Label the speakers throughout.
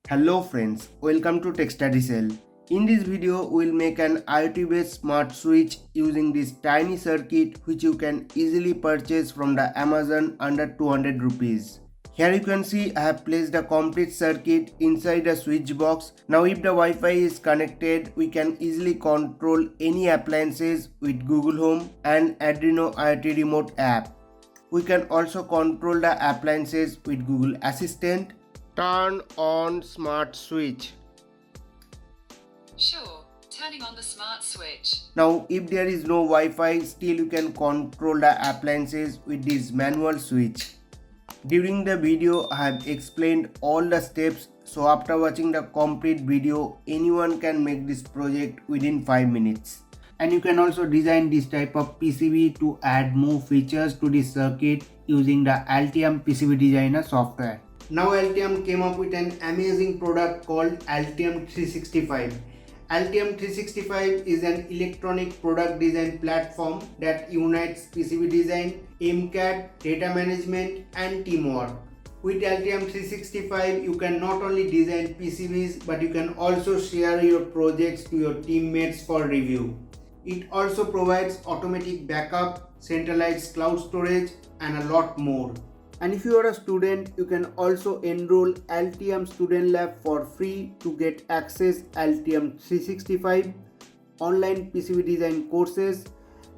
Speaker 1: Hello friends, welcome to Tech Study Cell. In this video, we'll make an IoT based smart switch using this tiny circuit which you can easily purchase from the Amazon under 200 rupees. Here you can see I have placed a complete circuit inside a switch box. Now if the Wi-Fi is connected, we can easily control any appliances with Google Home and Arduino IoT remote app. We can also control the appliances with Google Assistant. Turn on smart switch.
Speaker 2: Sure, turning on the smart switch.
Speaker 1: Now if there is no Wi-Fi, still you can control the appliances with this manual switch. During the video I have explained all the steps, so after watching the complete video anyone can make this project within 5 minutes. And you can also design this type of PCB to add more features to this circuit using the Altium PCB Designer software. Now Altium came up with an amazing product called Altium 365. Altium 365 is an electronic product design platform that unites PCB design, MCAD, data management and teamwork. With Altium 365, you can not only design PCBs but you can also share your projects to your teammates for review. It also provides automatic backup, centralized cloud storage and a lot more. And if you are a student, you can also enroll Altium Student Lab for free to get access Altium 365 online PCB design courses,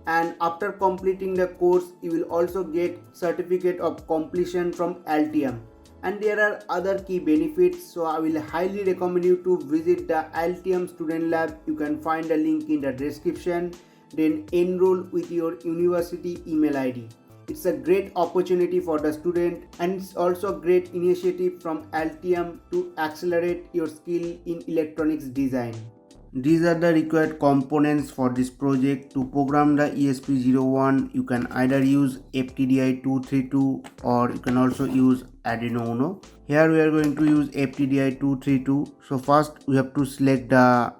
Speaker 1: and after completing the course you will also get certificate of completion from Altium. And there are other key benefits, so I will highly recommend you to visit the Altium Student Lab. You can find the link in the description, then enroll with your university email ID. It's a great opportunity for the student and it's also a great initiative from Altium to accelerate your skill in electronics design. These are the required components for this project. To program the ESP01, you can either use FTDI232 or you can also use Arduino Uno. Here we are going to use FTDI232. So first we have to select the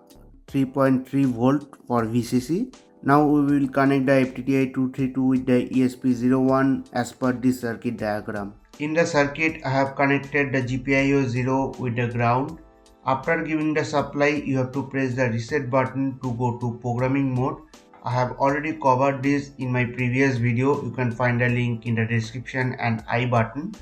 Speaker 1: 3.3 volt for VCC. Now we will connect the FTDI232 with the ESP01 as per this circuit diagram. In the circuit, I have connected the GPIO 0 with the ground. After giving the supply, you have to press the reset button to go to programming mode. I have already covered this in my previous video. You can find the link in the description and I button.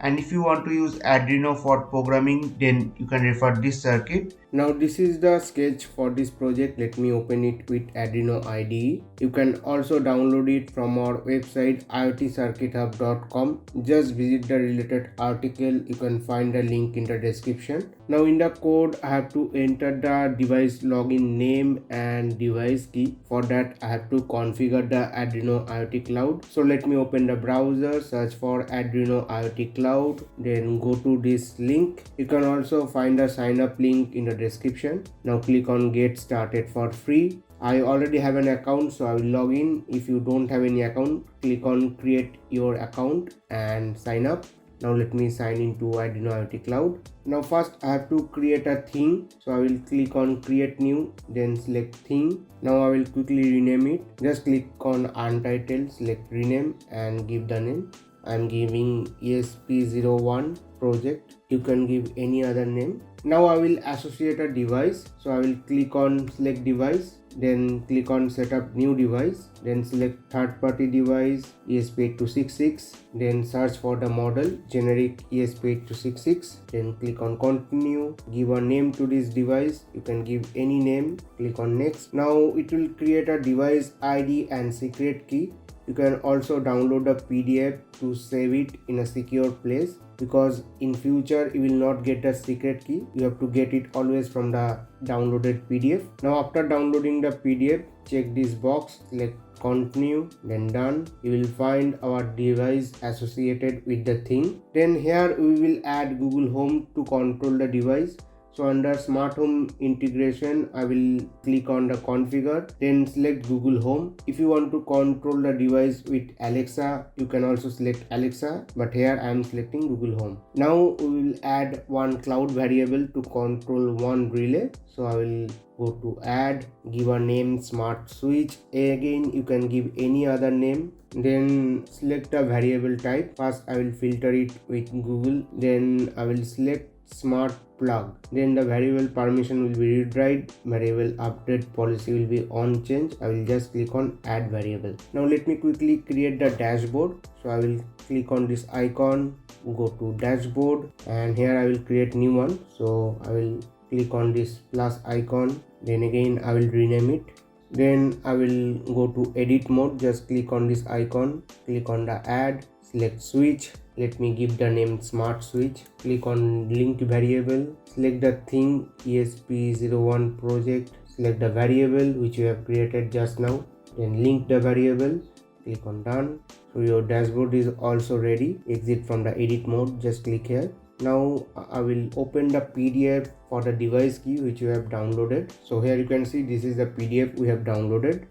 Speaker 1: And if you want to use Arduino for programming, then you can refer this circuit. Now this is the sketch for this project. Let me open it with Arduino IDE. You can also download it from our website iotcircuithub.com. Just visit the related article. You can find the link in the description. Now in the code I have to enter the device login name and device key. For that I have to configure the Arduino IoT Cloud. So let me open the browser, search for Arduino IoT Cloud, then go to this link. You can also find the sign up link in the description. Now click on get started for free. I already have an account, so I will log in. If you don't have any account, click on create your account and sign up. Now let me sign into Arduino IoT Cloud. Now first I have to create a theme, so I will click on create new, then select theme. Now I will quickly rename it. Just click on Untitled, select rename and give the name. I am giving ESP01 project. You can give any other name. Now I will associate a device, so I will click on select device, then click on setup new device, then select third party device ESP8266, then search for the model generic ESP8266, then click on continue, give a name to this device. You can give any name, click on next. Now it will create a device ID and secret key. You can also download a PDF to save it in a secure place, because in future you will not get a secret key. You have to get it always from the downloaded PDF. Now after downloading the PDF, check this box, select continue, then done. You will find our device associated with the thing. Then here we will add Google Home to control the device. So under smart home integration, I will click on the configure, then select Google Home. If you want to control the device with Alexa, you can also select Alexa, but here I am selecting Google Home. Now we will add one cloud variable to control one relay. So I will go to add, give a name smart switch. Again you can give any other name, then select a variable type. First I will filter it with Google, then I will select smart plug. Then the variable permission will be read write, variable update policy will be on change. I will just click on add variable. Now let me quickly create the dashboard. So I will click on this icon, go to dashboard, and here I will create new one. So I will click on this plus icon, then again I will rename it. Then I will go to edit mode, just click on this icon, click on the add, select switch. Let me give the name smart switch. Click on linked variable, select the thing ESP01 project, select the variable which you have created just now, then link the variable, click on done. So your dashboard is also ready. Exit from the edit mode, just click here. Now I will open the PDF for the device key which you have downloaded. So here you can see this is the PDF we have downloaded.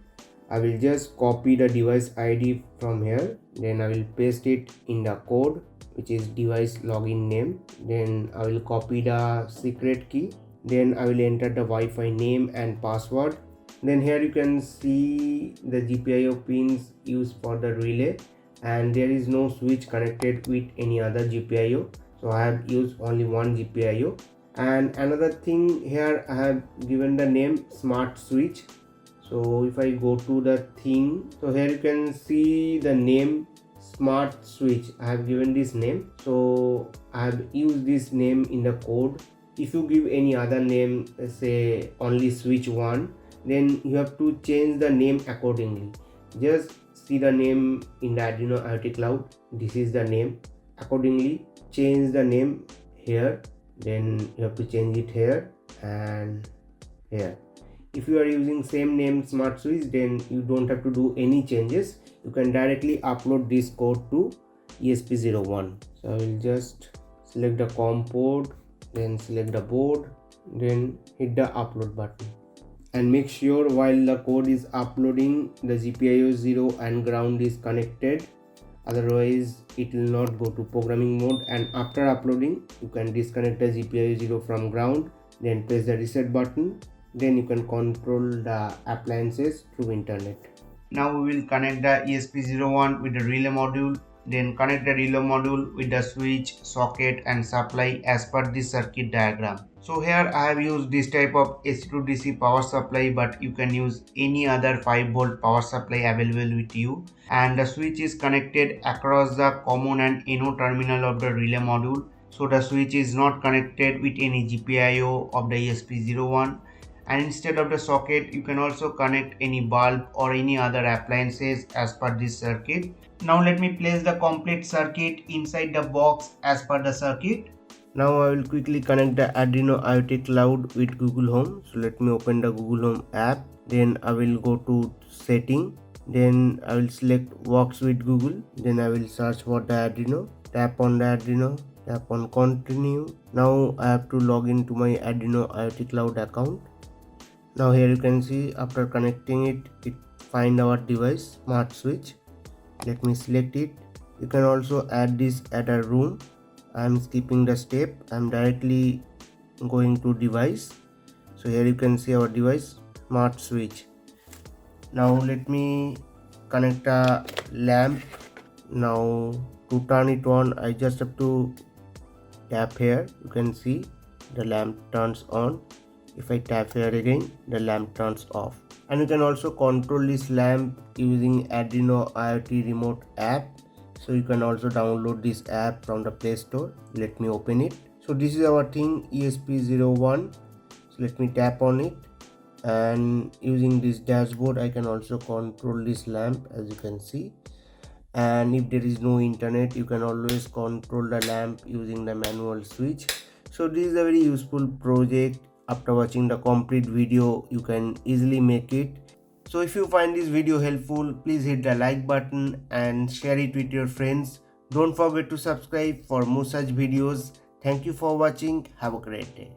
Speaker 1: I will just copy the device ID from here, then I will paste it in the code which is device login name. Then I will copy the secret key, then I will enter the Wi-Fi name and password. Then here you can see the GPIO pins used for the relay, and there is no switch connected with any other GPIO. So I have used only one GPIO. And another thing, here I have given the name smart switch. So if I go to the thing, so here you can see the name smart switch. I have given this name, so I have used this name in the code. If you give any other name, say only switch 1, then you have to change the name accordingly. Just see the name in the Arduino IoT Cloud. This is the name. Accordingly change the name here, then you have to change it here and here. If you are using same name smart switch, then you don't have to do any changes. You can directly upload this code to ESP01. So I will just select the COM port, then select the board, then hit the upload button, and make sure while the code is uploading the GPIO 0 and ground is connected, otherwise it will not go to programming mode. And after uploading, you can disconnect the GPIO 0 from ground, then press the reset button, then you can control the appliances through internet. Now we will connect the ESP01 with the relay module, then connect the relay module with the switch, socket and supply as per this circuit diagram. So here I have used this type of AC to DC power supply, but you can use any other 5V power supply available with you. And the switch is connected across the common and NO terminal of the relay module. So the switch is not connected with any GPIO of the ESP01. And instead of the socket, you can also connect any bulb or any other appliances as per this circuit. Now let me place the complete circuit inside the box as per the circuit. Now I will quickly connect the Arduino IoT Cloud with Google Home. So let me open the Google Home app. Then I will go to setting. Then I will select works with Google. Then I will search for the Arduino. Tap on the Arduino. Tap on continue. Now I have to log into my Arduino IoT Cloud account. Now here you can see after connecting it find our device smart switch. Let me select it. You can also add this at a room. I am skipping the step. I am directly going to device. So here you can see our device smart switch. Now let me connect a lamp. Now to turn it on, I just have to tap here. You can see the lamp turns on. If I tap here again, the lamp turns off. And you can also control this lamp using Arduino IoT remote app. So you can also download this app from the Play Store. Let me open it. So this is our thing ESP01. So let me tap on it, and using this dashboard I can also control this lamp, as you can see. And if there is no internet, you can always control the lamp using the manual switch. So this is a very useful project. After watching the complete video, you can easily make it. So if you find this video helpful, please hit the like button and share it with your friends. Don't forget to subscribe for more such videos. Thank you for watching. Have a great day.